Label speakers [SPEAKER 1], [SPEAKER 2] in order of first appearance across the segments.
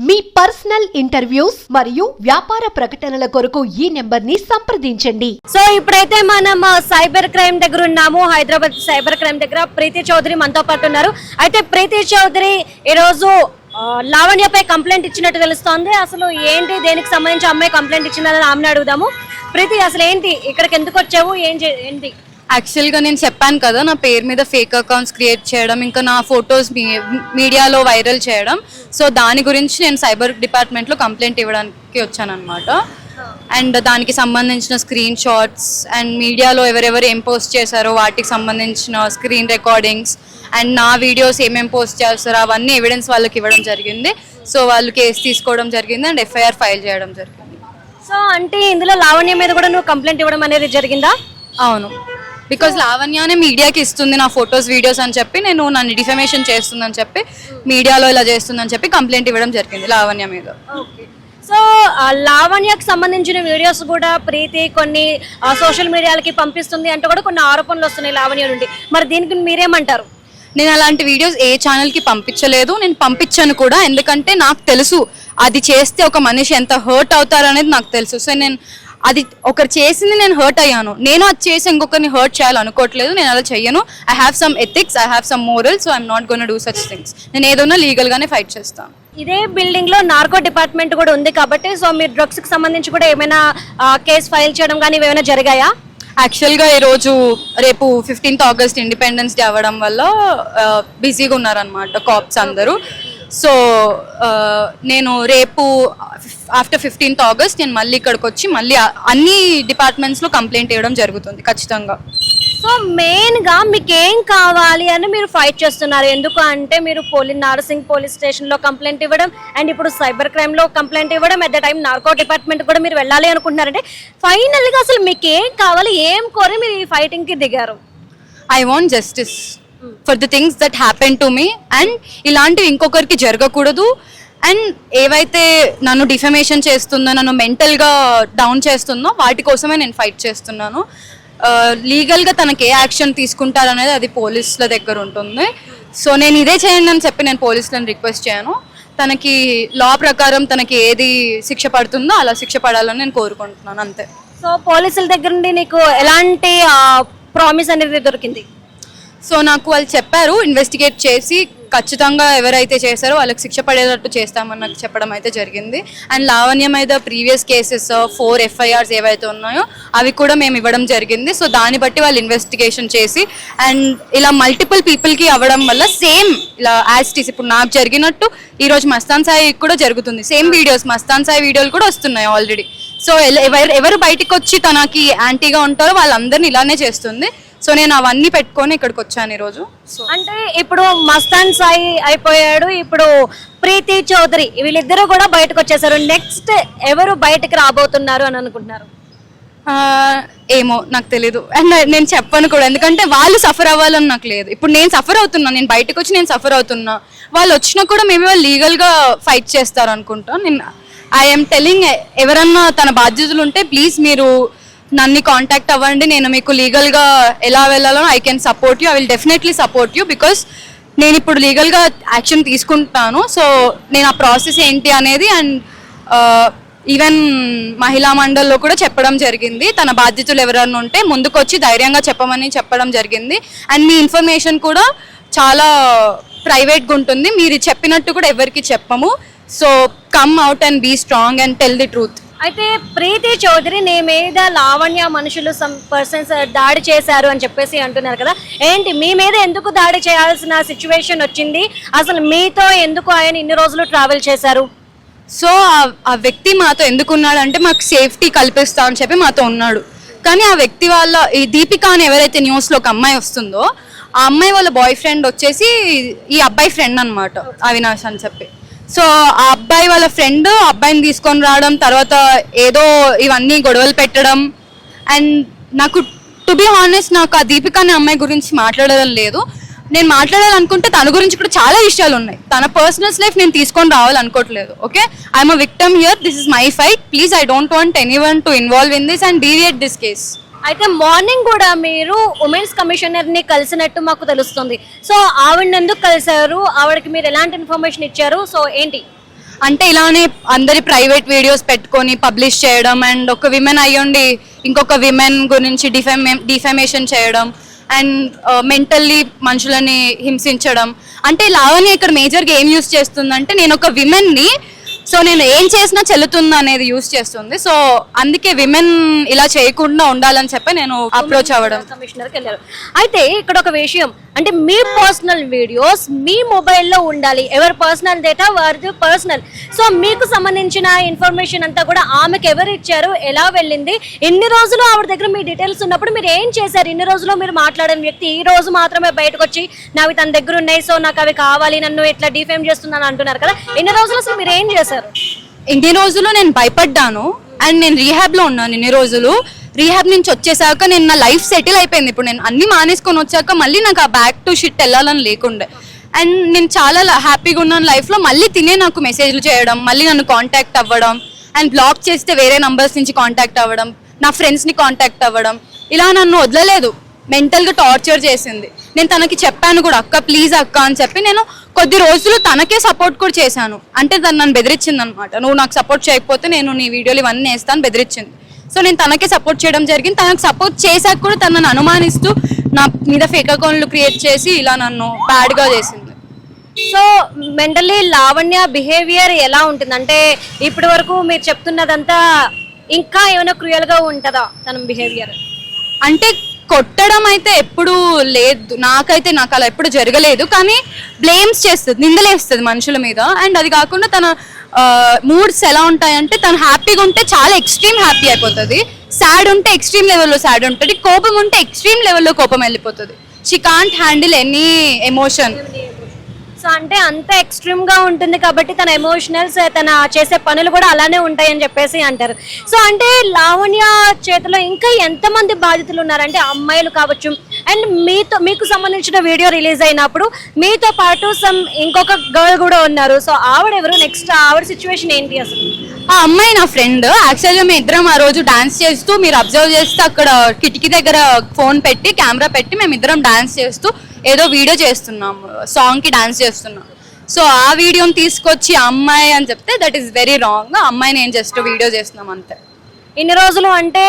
[SPEAKER 1] మీ personal interviews మరియు వ్యాపార ప్రకటనల కొరకు ఈ నెంబర్ ని సంప్రదించండి.
[SPEAKER 2] సో ఇప్పుడైతే మనం సైబర్ క్రైమ్ దగ్గర ఉన్నాము. హైదరాబాద్ సైబర్ క్రైమ్ దగ్గర ప్రీతి చౌదరి మనతో పాటు ఉన్నారు. అయితే ప్రీతి చౌదరి ఈ రోజు లావణ్యపై కంప్లైంట్ ఇచ్చినట్టు తెలుస్తోంది. అసలు ఏంటి, దేనికి సంబంధించి అమ్మాయి కంప్లైంట్ ఇచ్చిందని ఆమెను అడుగుదాము. ప్రీతి, అసలు ఏంటి, ఇక్కడికి ఎందుకు వచ్చావు, ఏంటి?
[SPEAKER 3] యాక్చువల్గా నేను చెప్పాను కదా, నా పేరు మీద ఫేక్ అకౌంట్స్ క్రియేట్ చేయడం, ఇంకా నా ఫొటోస్ మీడియాలో వైరల్ చేయడం. సో దాని గురించి నేను సైబర్ డిపార్ట్మెంట్లో కంప్లైంట్ ఇవ్వడానికి వచ్చాను అనమాట. అండ్ దానికి సంబంధించిన స్క్రీన్ షాట్స్ అండ్ మీడియాలో ఎవరెవరు ఏం పోస్ట్ చేశారో వాటికి సంబంధించిన స్క్రీన్ రికార్డింగ్స్ అండ్ నా వీడియోస్ ఏమేమి పోస్ట్ చేస్తారో అవన్నీ ఎవిడెన్స్ వాళ్ళకి ఇవ్వడం జరిగింది. సో వాళ్ళు కేసు తీసుకోవడం జరిగింది అండ్ ఎఫ్ఐఆర్ ఫైల్ చేయడం జరిగింది.
[SPEAKER 2] సో అంటే ఇందులో లావణ్య మీద కూడా నువ్వు కంప్లైంట్ ఇవ్వడం అనేది జరిగిందా?
[SPEAKER 3] అవును, బికాజ్ లావణ్యనే మీడియాకి ఇస్తుంది నా ఫొటోస్ వీడియోస్ అని చెప్పి, నేను నన్ను డిఫమేషన్ చేస్తుందని చెప్పి, మీడియాలో ఇలా చేస్తుందని చెప్పి కంప్లైంట్ ఇవ్వడం జరిగింది లావణ్య మీద.
[SPEAKER 2] సో లావణ్యకి సంబంధించిన వీడియోస్ కూడా ప్రీతి కొన్ని సోషల్ మీడియాలకి పంపిస్తుంది అంటే కూడా కొన్ని ఆరోపణలు వస్తున్నాయి లావణ్య నుండి. మరి దీనికి మీరేమంటారు?
[SPEAKER 3] నేను అలాంటి వీడియోస్ ఏ ఛానల్కి పంపించలేదు, నేను పంపించాను కూడా. ఎందుకంటే నాకు తెలుసు అది చేస్తే ఒక మనిషి ఎంత హర్ట్ అవుతారు అనేది నాకు తెలుసు. సో నేను అది ఒకరు చేసింది నేను హర్ట్ అయ్యాను, నేను అది చేసి ఇంకొకరిని హర్ట్ చేయాలనుకోవట్లేదు. నేను అలా చెయ్యను. I have some ethics, I have some moral, so I'm not gonna do such things. నేను ఏదైనా లీగల్గానే ఫైట్ చేస్తాను.
[SPEAKER 2] ఇదే బిల్డింగ్ లో నార్కో డిపార్ట్మెంట్ కూడా ఉంది కాబట్టి, సో మీరు డ్రగ్స్ కి సంబంధించి కూడా ఏమైనా కేసు ఫైల్ చేయడం కానీ ఏమైనా జరిగాయా?
[SPEAKER 3] యాక్చువల్గా ఈరోజు రేపు 15th August ఇండిపెండెన్స్ డే అవ్వడం వల్ల బిజీగా ఉన్నారనమాట కాప్స్ అందరూ. సో నేను రేపు ఆఫ్టర్ 15th August నేను మళ్ళీ ఇక్కడికి వచ్చి మళ్ళీ అన్ని డిపార్ట్మెంట్స్లో కంప్లైంట్ ఇవ్వడం జరుగుతుంది ఖచ్చితంగా.
[SPEAKER 2] సో మెయిన్గా మీకు ఏం కావాలి అని మీరు ఫైట్ చేస్తున్నారు? ఎందుకు అంటే మీరు నార్సింగ్ పోలీస్ స్టేషన్లో కంప్లైంట్ ఇవ్వడం అండ్ ఇప్పుడు సైబర్ క్రైమ్లో కంప్లైంట్ ఇవ్వడం, at the time narco department కూడా మీరు వెళ్ళాలి అనుకుంటున్నారంటే ఫైనల్గా అసలు మీకు ఏం కావాలి, ఏం కోరి మీరు ఈ ఫైటింగ్కి దిగారు?
[SPEAKER 3] I want justice for the things that happen to me and ఇలాంటివి ఇంకొకరికి జరగకూడదు. అండ్ ఏవైతే నన్ను డిఫమేషన్ చేస్తుందో, నన్ను మెంటల్గా డౌన్ చేస్తుందో వాటి కోసమే నేను ఫైట్ చేస్తున్నాను. లీగల్గా తనకి ఏ యాక్షన్ తీసుకుంటారనేది అది పోలీసుల దగ్గర ఉంటుంది. సో నేను ఇదే చేయండి అని చెప్పి నేను పోలీసులను రిక్వెస్ట్ చేయను. తనకి లా ప్రకారం తనకి ఏది శిక్ష పడుతుందో అలా శిక్ష పడాలని నేను కోరుకుంటున్నాను, అంతే. సో
[SPEAKER 2] పోలీసుల దగ్గర నుండి నీకు ఎలాంటి ప్రామిస్ అనేది దొరికింది?
[SPEAKER 3] సో నాకు వాళ్ళు చెప్పారు ఇన్వెస్టిగేట్ చేసి ఖచ్చితంగా ఎవరైతే చేశారో వాళ్ళకి శిక్ష పడేటట్టు చేస్తామని నాకు చెప్పడం అయితే జరిగింది. అండ్ లావణ్య మీద ప్రీవియస్ కేసెస్ 4 FIRs ఏవైతే ఉన్నాయో అవి కూడా మేము ఇవ్వడం జరిగింది. సో దాన్ని బట్టి వాళ్ళు ఇన్వెస్టిగేషన్ చేసి అండ్ ఇలా మల్టిపుల్ పీపుల్కి అవ్వడం వల్ల సేమ్ ఇలా యాస్టీస్ ఇప్పుడు నాకు జరిగినట్టు ఈరోజు మస్తాన్ సాయి కూడా జరుగుతుంది. సేమ్ వీడియోస్ మస్తాన్ సాయి వీడియోలు కూడా వస్తున్నాయి ఆల్రెడీ. సో ఎవరు బయటకు వచ్చి తనకి యాంటీగా ఉంటారో వాళ్ళందరినీ ఇలానే చేస్తుంది. సో నేను అవన్నీ పెట్టుకొని ఇక్కడికి వచ్చాను ఈరోజు. సో
[SPEAKER 2] అంటే ఇప్పుడు మస్తాన్ సాయి అయిపోయాడు, ఇప్పుడు ప్రీతి చౌదరి, వీళ్ళిద్దరూ కూడా బయటకు వచ్చేసారు. నెక్స్ట్ ఎవరు బయటకు రాబోతున్నారు అని అనుకుంటున్నారు?
[SPEAKER 3] ఏమో నాకు తెలీదు అండ్ నేను చెప్పను కూడా, ఎందుకంటే వాళ్ళు సఫర్ అవ్వాలని నాకు లేదు. ఇప్పుడు నేను సఫర్ అవుతున్నా, నేను బయటకు వచ్చి నేను సఫర్ అవుతున్నా. వాళ్ళు వచ్చినా కూడా మేబీ వాళ్ళు లీగల్గా ఫైట్ చేస్తారు అనుకుంటా. నేను ఐఎమ్ టెలింగ్, ఎవరన్నా తన బాధ్యతలు ఉంటే ప్లీజ్ మీరు నన్ను కాంటాక్ట్ అవ్వండి. నేను మీకు లీగల్గా ఎలా వెళ్ళాలో I can support you, I will definitely support you. Because నేను ఇప్పుడు లీగల్గా యాక్షన్ తీసుకుంటాను. సో నేను ఆ ప్రాసెస్ ఏంటి అనేది అండ్ ఈవెన్ మహిళా మండలిలో కూడా చెప్పడం జరిగింది. తన బాధ్యతలు ఎవరైనా ఉంటే ముందుకు వచ్చి ధైర్యంగా చెప్పమని చెప్పడం జరిగింది. అండ్ మీ ఇన్ఫర్మేషన్ కూడా చాలా ప్రైవేట్గా ఉంటుంది, మీరు చెప్పినట్టు కూడా ఎవరికి చెప్పము. So come out and be strong and tell the truth.
[SPEAKER 2] అయితే ప్రీతి చౌదరి నీ మీద లావణ్య మనుషులు సమ్ పర్సన్స్ దాడి చేశారు అని చెప్పేసి అంటున్నారు కదా, ఏంటి మీ మీద ఎందుకు దాడి చేయాల్సిన సిచ్యువేషన్ వచ్చింది? అసలు మీతో ఎందుకు ఆయన ఇన్ని రోజులు ట్రావెల్ చేశారు?
[SPEAKER 3] సో ఆ వ్యక్తి మాతో ఎందుకు ఉన్నాడు అంటే మాకు సేఫ్టీ కల్పిస్తా అని చెప్పి మాతో ఉన్నాడు. కానీ ఆ వ్యక్తి వాళ్ళ ఈ దీపిక అని ఎవరైతే న్యూస్లో ఒక అమ్మాయి వస్తుందో ఆ అమ్మాయి వాళ్ళ బాయ్ ఫ్రెండ్ వచ్చేసి ఈ అబ్బాయి ఫ్రెండ్ అనమాట, అవినాష్ అని చెప్పి. సో ఆ అబ్బాయి వాళ్ళ ఫ్రెండ్ అబ్బాయిని తీసుకొని రావడం, తర్వాత ఏదో ఇవన్నీ గొడవలు పెట్టడం. అండ్ నాకు టు బి హానెస్ట్ నాకు ఆ దీపిక అనే అమ్మాయి గురించి మాట్లాడడం లేదు. నేను మాట్లాడాలనుకుంటే తన గురించి కూడా చాలా విషయాలు ఉన్నాయి. తన పర్సనల్ లైఫ్ నేను తీసుకొని రావాలనుకోవట్లేదు. Okay, I'm a victim here, this is my fight. Please I don't want anyone to involve in this and deviate this case.
[SPEAKER 2] అయితే మార్నింగ్ కూడా మీరు ఉమెన్స్ కమిషనర్ని కలిసినట్టు మాకు తెలుస్తుంది. సో ఆవిడని ఎందుకు కలిసారు? ఆవిడకి మీరు ఎలాంటి ఇన్ఫర్మేషన్ ఇచ్చారు? సో ఏంటి?
[SPEAKER 3] అంటే ఇలానే అందరి ప్రైవేట్ వీడియోస్ పెట్టుకొని పబ్లిష్ చేయడం అండ్ ఒక విమెన్ అయ్యుండి ఇంకొక విమెన్ గురించి డిఫమేషన్ చేయడం అండ్ మెంటల్లీ మనుషులని హింసించడం. అంటే లావణ్య ఇక్కడ మేజర్గా ఏం యూస్ చేస్తుందంటే నేను ఒక విమెన్ని, సో నేను ఏం చేసినా చెల్లుతుంది అనేది యూస్ చేస్తుంది. సో అందుకే విమెన్ ఇలా చేయకుండా ఉండాలని చెప్పి నేను అప్రోచ్ అవ్వడం.
[SPEAKER 2] కమిషనర్కి వెళ్ళారు. అయితే ఇక్కడ ఒక విషయం, అంటే మీ పర్సనల్ వీడియోస్ మీ మొబైల్లో ఉండాలి, ఎవరి పర్సనల్ డేటా వారిది పర్సనల్. సో మీకు సంబంధించిన ఇన్ఫర్మేషన్ అంతా కూడా ఆమెకు ఎవరు ఇచ్చారు, ఎలా వెళ్ళింది, ఎన్ని రోజులు ఆవిడ దగ్గర మీ డీటెయిల్స్ ఉన్నప్పుడు మీరు ఏం చేశారు, ఇన్ని రోజులు మీరు మాట్లాడిన వ్యక్తి ఈ రోజు మాత్రమే బయటకు వచ్చి నావి తన దగ్గర ఉన్నాయి, సో నాకు అవి కావాలి, నన్ను ఇట్లా డిఫేమ్ చేస్తున్నాను అంటున్నారు కదా, ఎన్ని రోజులు అసలు మీరు ఏం చేశారు?
[SPEAKER 3] ఇన్ని రోజులు నేను భయపడ్డాను అండ్ నేను రీహాబ్ లో ఉన్నాను. ఇన్ని రోజులు రీహాబ్ నుంచి వచ్చేసాక నేను నా లైఫ్ సెటిల్ అయిపోయింది. ఇప్పుడు నేను అన్ని మానేసుకొని వచ్చాక మళ్ళీ నాకు ఆ బ్యాక్ టు షిట్ వెళ్ళాలని లేకుండే. అండ్ నేను చాలా హ్యాపీగా ఉన్నాను లైఫ్లో. మళ్ళీ తినే నాకు మెసేజ్లు చేయడం, మళ్ళీ నన్ను కాంటాక్ట్ అవ్వడం అండ్ బ్లాక్ చేస్తే వేరే నంబర్స్ నుంచి కాంటాక్ట్ అవ్వడం, నా ఫ్రెండ్స్ని కాంటాక్ట్ అవ్వడం, ఇలా నన్ను వదలలేదు, మెంటల్గా టార్చర్ చేసింది. నేను తనకి చెప్పాను కూడా, అక్క ప్లీజ్ అక్క అని చెప్పి నేను కొద్ది రోజులు తనకే సపోర్ట్ కూడా చేశాను. అంటే తను నన్ను బెదిరించింది అనమాట, నువ్వు నాకు సపోర్ట్ చేయకపోతే నేను నీ వీడియోలు ఇవన్నీ వేస్తాను బెదిరించింది. సో నేను తనకే సపోర్ట్ చేయడం జరిగింది. తనకు సపోర్ట్ చేశాక కూడా తను నన్ను అనుమానిస్తూ నా మీద ఫేక్ అకౌంట్లు క్రియేట్ చేసి ఇలా నన్ను బ్యాడ్గా చేసింది.
[SPEAKER 2] సో మెంటల్లీ లావణ్య బిహేవియర్ ఎలా ఉంటుంది? అంటే ఇప్పటి వరకు మీరు చెప్తున్నదంతా ఇంకా ఏమైనా క్రూయల్గా ఉంటుందా తన బిహేవియర్?
[SPEAKER 3] అంటే కొట్టడం అయితే ఎప్పుడు లేదు, నాకు అలా ఎప్పుడు జరగలేదు. కానీ బ్లేమ్స్ చేస్తుంది, నిందలేస్తుంది మనుషుల మీద. అండ్ అది కాకుండా తన మూడ్స్ ఎలా ఉంటాయంటే తను హ్యాపీగా ఉంటే చాలా ఎక్స్ట్రీమ్ హ్యాపీ అయిపోతుంది, సాడ్ ఉంటే ఎక్స్ట్రీమ్ లెవెల్లో సాడ్ ఉంటుంది, కోపం ఉంటే ఎక్స్ట్రీమ్ లెవెల్లో కోపం వెళ్ళిపోతుంది. She can't handle any emotion.
[SPEAKER 2] So అంటే అంత ఎక్స్ట్రీమ్ గా ఉంటుంది కాబట్టి తన ఎమోషనల్స్, తన చేసే పనులు కూడా అలానే ఉంటాయని చెప్పేసి అంటారు. సో అంటే లావణ్య చేతిలో ఇంకా ఎంతమంది బాధితులు ఉన్నారంటే అమ్మాయిలు కావచ్చు, అండ్ మీకు సంబంధించిన వీడియో రిలీజ్ అయినప్పుడు మీతో పాటు ఇంకొక గర్ల్ కూడా ఉన్నారు. సో ఆవిడెవరు, నెక్స్ట్ ఆవిడ సిచ్యువేషన్ ఏంటి అసలు?
[SPEAKER 3] ఆ అమ్మాయి నా ఫ్రెండ్. యాక్చువల్గా మేము ఇద్దరం ఆ రోజు డాన్స్ చేస్తూ, మీరు అబ్జర్వ్ చేస్తే అక్కడ కిటికీ దగ్గర ఫోన్ పెట్టి కెమెరా పెట్టి మేము ఇద్దరం డాన్స్ చేస్తూ ఏదో వీడియో చేస్తున్నాం, సాంగ్ కి డాన్స్ చేస్తున్నాం. సో ఆ వీడియోని తీసుకొచ్చి అమ్మాయి అని చెప్తే దట్ ఈస్ వెరీ రాంగ్. అమ్మాయి నేను జస్ట్ వీడియో చేస్తున్నాం అంతే.
[SPEAKER 2] ఇన్ని రోజులు అంటే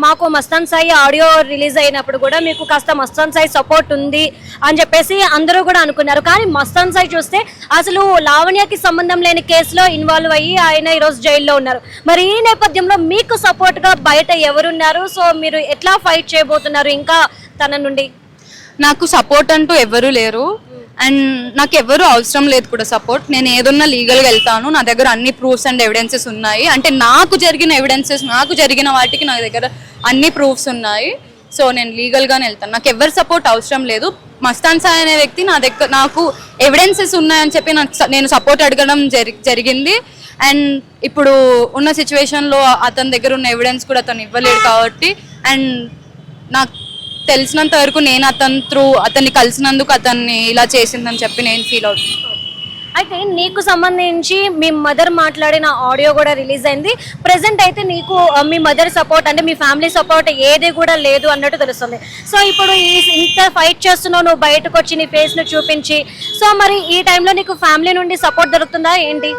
[SPEAKER 2] మాకు మస్తాన్ సాయి ఆడియో రిలీజ్ అయినప్పుడు కూడా మీకు కాస్త మస్తాన్ సాయి సపోర్ట్ ఉంది అని చెప్పేసి అందరూ కూడా అనుకున్నారు. కానీ మస్తాన్ సాయి చూస్తే అసలు లావణ్యకి సంబంధం లేని కేసులో ఇన్వాల్వ్ అయ్యి ఆయన ఈరోజు జైల్లో ఉన్నారు. మరి ఈ నేపథ్యంలో మీకు సపోర్ట్గా బయట ఎవరున్నారు? సో మీరు ఎట్లా ఫైట్ చేయబోతున్నారు ఇంకా తన నుండి?
[SPEAKER 3] నాకు సపోర్ట్ అంటూ ఎవరు లేరు అండ్ నాకు ఎవరు అవసరం లేదు కూడా సపోర్ట్. నేను ఏదన్నా లీగల్గా వెళ్తాను, నా దగ్గర అన్ని ప్రూఫ్స్ అండ్ ఎవిడెన్సెస్ ఉన్నాయి. అంటే నాకు జరిగిన ఎవిడెన్సెస్, నాకు జరిగిన వాటికి నా దగ్గర అన్ని ప్రూఫ్స్ ఉన్నాయి. సో నేను లీగల్గానే వెళ్తాను, నాకు ఎవరి సపోర్ట్ అవసరం లేదు. మస్తాన్ సాయి అనే వ్యక్తి నా దగ్గర నాకు ఎవిడెన్సెస్ ఉన్నాయని చెప్పి నేను సపోర్ట్ అడగడం జరిగింది. అండ్ ఇప్పుడు ఉన్న సిచ్యువేషన్లో అతని దగ్గర ఉన్న ఎవిడెన్స్ కూడా అతను ఇవ్వలేడు కాబట్టి, అండ్ నాకు తెలిసినంత వరకు నేను అతన్ని కలిసినందుకు అతన్ని ఇలా చేసిందని చెప్పి నేను ఫీల్ అవుతున్నాను.
[SPEAKER 2] అయితే నీకు సంబంధించి మీ మదర్ మాట్లాడిన ఆడియో కూడా రిలీజ్ అయింది. ప్రెసెంట్ అయితే నీకు మీ మదర్ సపోర్ట్ అంటే మీ ఫ్యామిలీ సపోర్ట్ ఏది కూడా లేదు అన్నట్టు తెలుస్తుంది. సో ఇప్పుడు ఇంత ఫైట్ చేస్తున్నావు, నువ్వు బయటకు వచ్చి నీ ఫేస్ను చూపించి, సో మరి ఈ టైంలో నీకు ఫ్యామిలీ నుండి సపోర్ట్ దొరుకుతుందా ఏంటి?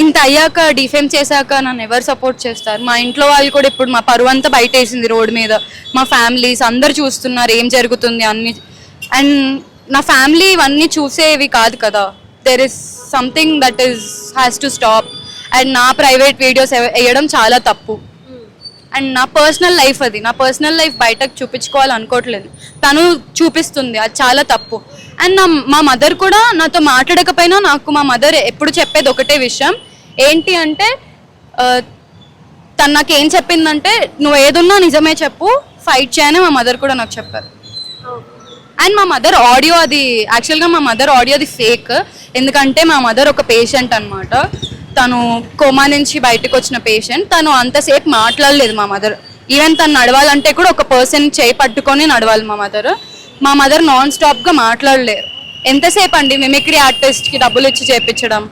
[SPEAKER 3] ఇంత అయ్యాక డిఫేమ్ చేశాక నన్ను ఎవరు సపోర్ట్ చేస్తారు? మా ఇంట్లో వాళ్ళు కూడా ఇప్పుడు మా పరువు అంతా బయట వేసింది రోడ్ మీద, మా ఫ్యామిలీస్ అందరు చూస్తున్నారు ఏం జరుగుతుంది అన్ని. అండ్ నా ఫ్యామిలీ ఇవన్నీ చూసేవి కాదు కదా, there is something that has to stop. And నా ప్రైవేట్ వీడియోస్ వేయడం చాలా తప్పు. అండ్ నా పర్సనల్ లైఫ్, అది నా పర్సనల్ లైఫ్ బయటకు చూపించుకోవాలనుకోవట్లేదు, తను చూపిస్తుంది, అది చాలా తప్పు. అండ్ మా మదర్ కూడా నాతో మాట్లాడకపోయినా నాకు మా మదర్ ఎప్పుడు చెప్పేది ఒకటే విషయం ఏంటి అంటే, తను నాకు ఏం చెప్పిందంటే నువ్వు ఏదున్నా నిజమే చెప్పు, ఫైట్ చేయని మా మదర్ కూడా నాకు చెప్పారు. అండ్ మా మదర్ ఆడియో, అది యాక్చువల్గా మా మదర్ ఆడియో అది ఫేక్. ఎందుకంటే మా మదర్ ఒక పేషెంట్ అనమాట, తను కోమా నుంచి బయటకు వచ్చిన పేషెంట్. తను అంతసేపు మాట్లాడలేదు మా మదర్. ఈవెన్ తను నడవాలంటే కూడా ఒక పర్సన్ చేయి పట్టుకొని నడవాలి మా మదర్ నాన్ స్టాప్గా మాట్లాడలేరు. ఎంతసేపు అండి మిమిక్రీ ఆర్టిస్ట్కి డబ్బులు ఇచ్చి చేయించడం,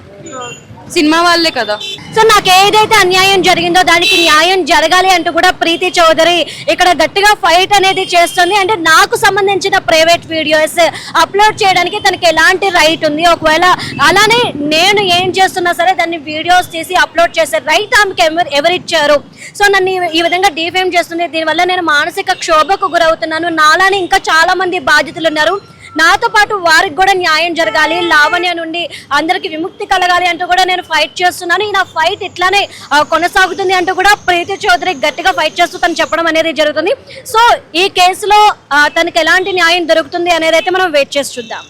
[SPEAKER 3] సినిమా వాళ్ళే కదా.
[SPEAKER 2] సో నాకు ఏదైతే అన్యాయం జరిగిందో దానికి న్యాయం జరగాలి అంటూ కూడా ప్రీతి చౌదరి ఇక్కడ గట్టిగా ఫైట్ అనేది చేస్తుంది. అంటే నాకు సంబంధించిన ప్రైవేట్ వీడియోస్ అప్లోడ్ చేయడానికి తనకి ఎలాంటి రైట్ ఉంది, ఒకవేళ అలానే నేను ఏం చేస్తున్నా సరే దాన్ని వీడియోస్ తీసి అప్లోడ్ చేసే రైట్ ఆమెకి ఎవరిచ్చారు? సో నన్ను ఈ విధంగా డిఫేమ్ చేస్తుంది. దీనివల్ల నేను మానసిక క్షోభకు గురవుతున్నాను. నాలానే ఇంకా చాలా మంది బాధితులు ఉన్నారు. నాతో పాటు వారికి కూడా న్యాయం జరగాలి, లావణ్య నుండి అందరికి విముక్తి కలగాలి అంటూ కూడా నేను ఫైట్ చేస్తున్నాను. ఈ నా ఫైట్ ఇట్లానే కొనసాగుతుంది అంటూ కూడా ప్రీతి చౌదరి గట్టిగా ఫైట్ చేస్తూ తను చెప్పడం అనేది జరుగుతుంది. సో ఈ కేసులో తనకి ఎలాంటి న్యాయం దొరుకుతుంది అనేది అయితే మనం వెయిట్ చేసి చూద్దాం.